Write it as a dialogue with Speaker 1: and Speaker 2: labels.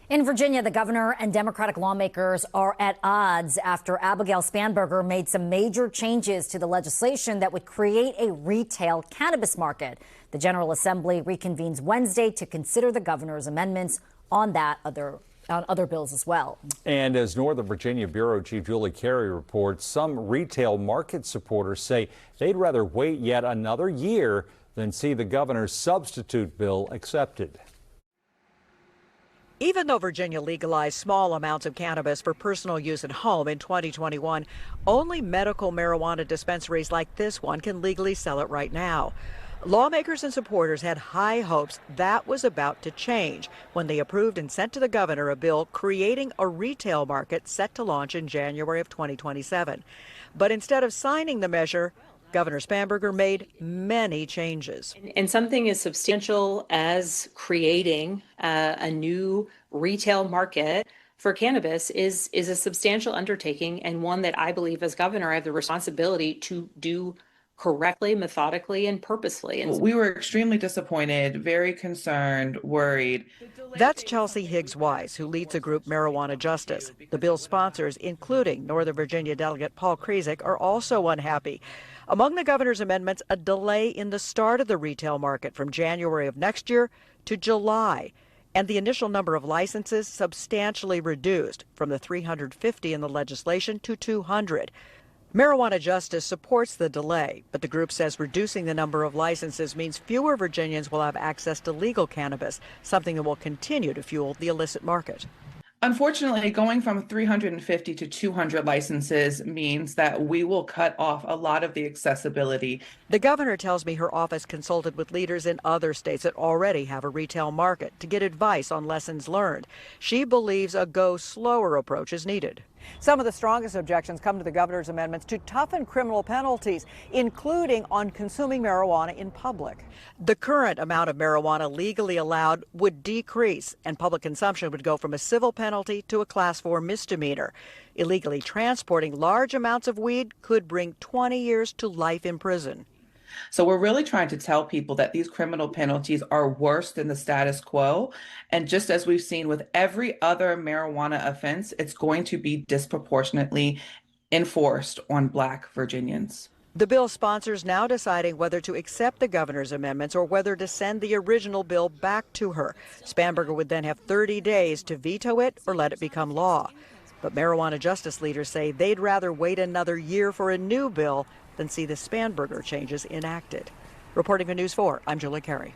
Speaker 1: In Virginia, the governor and Democratic lawmakers are at odds after Abigail Spanberger made some major changes to the legislation that would create a retail cannabis market. The General Assembly reconvenes Wednesday to consider the governor's amendments on other bills as well.
Speaker 2: And as Northern Virginia Bureau Chief Julie Carey reports, some retail market supporters say they'd rather wait yet another year than see the governor's substitute bill accepted.
Speaker 3: Even though Virginia legalized small amounts of cannabis for personal use at home in 2021, only medical marijuana dispensaries like this one can legally sell it right now. Lawmakers and supporters had high hopes that was about to change when they approved and sent to the governor a bill creating a retail market set to launch in January of 2027. But instead of signing the measure, Governor Spanberger made many changes.
Speaker 4: And something as substantial as creating a new retail market for cannabis is a substantial undertaking, and one that I believe as governor I have the responsibility to do correctly, methodically, and purposefully. And
Speaker 5: we were extremely disappointed, very concerned, worried.
Speaker 3: That's Chelsea Higgs-Wise, who leads the group Marijuana Justice. The bill's sponsors, including Northern Virginia Delegate Paul Krezek, are also unhappy. Among the governor's amendments, a delay in the start of the retail market from January of next year to July, and the initial number of licenses substantially reduced from the 350 in the legislation to 200. Marijuana Justice supports the delay, but the group says reducing the number of licenses means fewer Virginians will have access to legal cannabis, something that will continue to fuel the illicit market.
Speaker 5: Unfortunately, going from 350 to 200 licenses means that we will cut off a lot of the accessibility.
Speaker 3: The governor tells me her office consulted with leaders in other states that already have a retail market to get advice on lessons learned. She believes a go slower approach is needed. Some of the strongest objections come to the governor's amendments to toughen criminal penalties, including on consuming marijuana in public. The current amount of marijuana legally allowed would decrease, and public consumption would go from a civil penalty to a Class 4 misdemeanor. Illegally transporting large amounts of weed could bring 20 years to life in prison.
Speaker 5: So we're really trying to tell people that these criminal penalties are worse than the status quo. And just as we've seen with every other marijuana offense, it's going to be disproportionately enforced on Black Virginians.
Speaker 3: The bill sponsors now deciding whether to accept the governor's amendments or whether to send the original bill back to her. Spanberger would then have 30 days to veto it or let it become law. But marijuana justice leaders say they'd rather wait another year for a new bill than see the Spanberger changes enacted. Reporting for News 4, I'm Julie Carey.